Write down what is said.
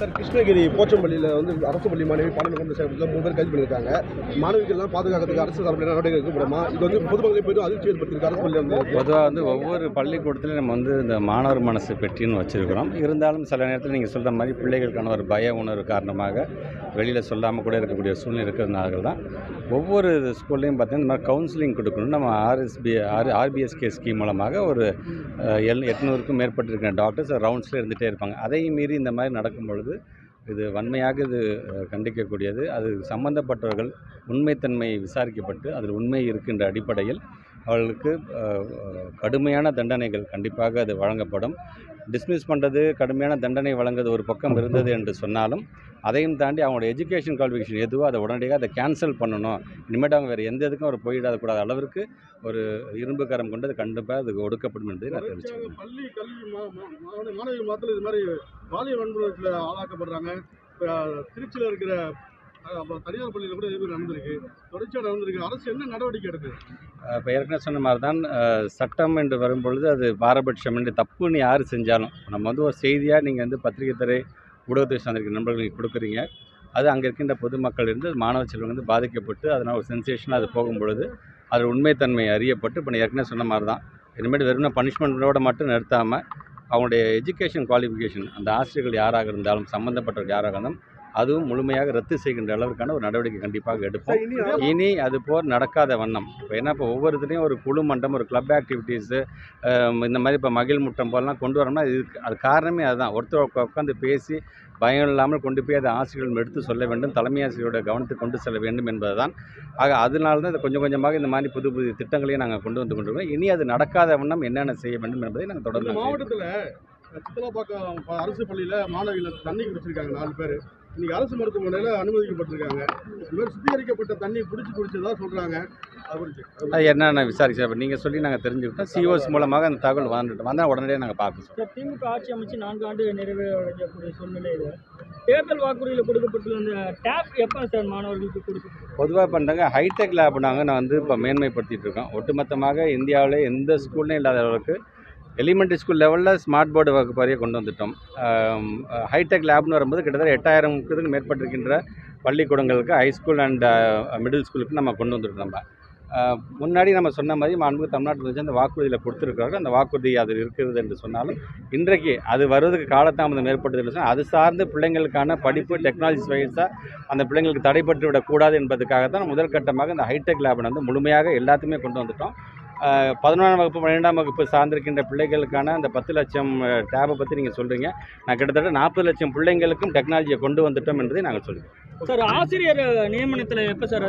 Sir, Krishnagiri போச்சம்பள்ளியில் வந்து அரசு பள்ளி மாணவி பாலியல் குற்றம் செயல்படுத்த 3 பேர் கைது பண்ணியிருக்காங்க. மாணவிகள்லாம் பாதுகாக்கிறதுக்கு அரசு தரப்பில் நடவடிக்கை எடுக்கப்படுமா? இது வந்து பொதுமக்களை போய்ட்டு அதிர்ச்சி ஏற்படுத்தியிருக்கு அரசு பள்ளி வந்து. பொதுவாக வந்து ஒவ்வொரு பள்ளிக்கூடத்துலையும் நம்ம வந்து இந்த மாணவர் மனசு பெட்டின்னு வச்சுருக்கிறோம். இருந்தாலும் சில நேரத்தில் நீங்கள் சொல்கிற மாதிரி பிள்ளைகளுக்கான ஒரு பய உணர்வு காரணமாக வெளியில் சொல்லாமல் கூட இருக்கக்கூடிய சூழ்நிலை இருக்கிறதுனால தான் ஒவ்வொரு ஸ்கூல்லையும் பார்த்தீங்கன்னா இந்த மாதிரி கவுன்சிலிங் கொடுக்கணும். நம்ம ஆர்பிஎஸ்கே ஸ்கீம் மூலமாக ஒரு 800க்கும் மேற்பட்டிருக்கிற டாக்டர்ஸ் ரவுண்ட்ஸில் இருந்துகிட்டே இருப்பாங்க. அதையும் மீறி இந்த மாதிரி நடக்கும் பொழுது இது வன்மையாக கண்டிக்கக்கூடியது. அது சம்பந்தப்பட்டவர்கள் உண்மைத்தன்மை விசாரிக்கப்பட்டு அதில் உண்மை இருக்கின்ற அடிப்படையில் அவர்களுக்கு கடுமையான தண்டனைகள் கண்டிப்பாக அது வழங்கப்படும். டிஸ்மிஸ் பண்ணுறது, கடுமையான தண்டனை வழங்குறது ஒரு பக்கம் இருந்தது என்று சொன்னாலும் அதையும் தாண்டி அவங்களோட எஜுகேஷன் குவாலிஃபிகேஷன் எதுவோ அதை உடனடியாக அதை கேன்சல் பண்ணணும். இனிமேட்டு அவங்க வேறு எந்த இதுக்கும் அவர் போயிடாதக்கூடாத அளவிற்கு ஒரு இரும்பு கரம் கொண்டு அது கண்டிப்பாக அதுக்கு ஒடுக்கப்படும் என்பதை நான் தெரிவிச்சுக்கிறேன். பள்ளி கல்வி மாணவி மாதத்தில் இது மாதிரி பாலியல் வன்முறையில் ஆளாக்கப்படுறாங்க. இப்போ திருச்சியில் இருக்கிற தனியார் பள்ளியில் கூட இது நடந்திருக்கு, தொடர்ச்சியாக நடந்திருக்கு. அரசு என்ன நடவடிக்கை எடுக்குது? இப்போ ஏற்கனவே சொன்ன மாதிரி தான் சட்டம் என்று வரும்பொழுது அது பாரபட்சம் என்று தப்புன்னு யார் செஞ்சாலும் நம்ம வந்து ஒரு செய்தியாக நீங்கள் வந்து பத்திரிகை துறை ஊடகத்தை சார்ந்திருக்கிற நண்பர்களுக்கு கொடுக்குறீங்க. அது அங்கே இருக்கின்ற பொதுமக்கள் இருந்து மாணவ செல்வங்கள் வந்து பாதிக்கப்பட்டு அதனால் ஒரு சென்சேஷனாக அது போகும்பொழுது அது உண்மைத்தன்மை அறியப்பட்டு இப்போ நான் ஏற்கனவே சொன்ன மாதிரி தான் இனிமேல் வெறும் பனிஷ்மெண்ட்டோடு மட்டும் நிறுத்தாமல் அவங்களுடைய எஜுகேஷன் குவாலிஃபிகேஷன் அந்த ஆசிரியர்கள் யாராக இருந்தாலும் சம்மந்தப்பட்டவர்கள் யாராக இருந்தாலும் அதுவும் முழுமையாக ரத்து செய்கின்ற அளவுக்கான ஒரு நடவடிக்கை கண்டிப்பாக எடுப்போம். இனி அது போல் நடக்காத வண்ணம் இப்போ ஏன்னா இப்போ ஒவ்வொருத்தரையும் ஒரு குழு மண்டம், ஒரு கிளப் ஆக்டிவிட்டீஸு, இந்த மாதிரி இப்போ மகிழ் முட்டம் போலலாம் கொண்டு வரோம்னா அது காரணமே அதுதான். ஒருத்தர் உட்காந்து பேசி பயம் இல்லாமல் கொண்டு போய் அதை ஆசிரியர்கள் எடுத்து சொல்ல வேண்டும், தலைமை ஆசிரியரோட கவனத்துக்கு கொண்டு செல்ல வேண்டும் என்பது தான். ஆக அதனால தான் கொஞ்சம் கொஞ்சமாக இந்த மாதிரி புது புது திட்டங்களையும் நாங்கள் கொண்டு வந்து கொண்டிருக்கோம். இனி அது நடக்காத வண்ணம் என்னென்ன செய்ய வேண்டும் என்பதை நாங்கள் தொடர்ந்து மாவட்டத்தில் சித்தலாப்பாக்கம் அரசு பள்ளியில் மாணவிகள் தண்ணி குடிச்சிருக்காங்க 4 பேர். இன்றைக்கி அரசு மருத்துவமனையில் அனுமதிக்கப்பட்டிருக்காங்க. இது மாதிரி சுத்திகரிக்கப்பட்ட தண்ணி குடிச்சதா சொல்கிறாங்க. அது என்னென்ன விசாரிச்சு இப்போ நீங்கள் சொல்லி நாங்கள் தெரிஞ்சுக்கிட்டோம். சிஓஸ் மூலமாக அந்த தகவல் வந்தால் உடனடியாக நாங்கள் பார்க்க. திமுக ஆட்சி அமைச்சு 4 ஆண்டு நிறைவடையக்கூடிய சூழ்நிலையில் தேர்தல் வாக்குறுதியில் கொடுக்கப்பட்டுள்ள அந்த டேப் எப்போ சார் மாணவர்களுக்கு கொடுக்கப்படும்? பொதுவாக பண்ணுறாங்க ஹைடெக் லேப் நாங்கள் வந்து இப்போ மேன்மைப்படுத்திட்டு இருக்கோம். ஒட்டுமொத்தமாக இந்தியாவில் எந்த ஸ்கூல்லையும் இல்லாத அளவுக்கு எலிமெண்ட்ரி ஸ்கூல் லெவலில் ஸ்மார்ட் போர்டு வகுப்பு வரைய கொண்டு வந்துட்டோம். ஹைடெக் லேப்னு வரும்போது கிட்டத்தட்ட 8000க்கு மேற்பட்டிருக்கின்ற பள்ளிக்கூடங்களுக்கு ஹைஸ்கூல் அண்ட் மிடில் ஸ்கூலுக்கு நம்ம கொண்டு வந்துருக்கோம். நம்ம முன்னாடி நம்ம சொன்ன மாதிரி மாண்புமிகு தமிழ்நாட்டில் வச்சு அந்த வாக்குறுதியில் கொடுத்துருக்காங்க. அந்த வாக்குறுதி அது இருக்கிறது என்று சொன்னாலும் இன்றைக்கு அது வருவதற்கு காலதாமதம் ஏற்பட்டது என்று சொன்னால் அது சார்ந்து பிள்ளைங்களுக்கான படிப்பு டெக்னாலஜி வைஸாக அந்த பிள்ளைங்களுக்கு தடைப்பட்டு விடக்கூடாது என்பதுக்காக தான் முதல் கட்டமாக இந்த ஹைடெக் லேபை வந்து முழுமையாக எல்லாத்தையுமே கொண்டு வந்துட்டோம். 11ஆம் வகுப்பு 12ஆம் வகுப்பு சார்ந்திருக்கின்ற பிள்ளைகளுக்கான அந்த 10 லட்சம் டேபை பற்றி நீங்கள் சொல்கிறீங்க. நான் கிட்டத்தட்ட 40 லட்சம் பிள்ளைங்களுக்கும் டெக்னாலஜியை கொண்டு வந்துட்டோம் என்பதை நாங்கள் சொல்கிறோம். சார், ஆசிரியர் நியமனத்தில் எப்போ சார்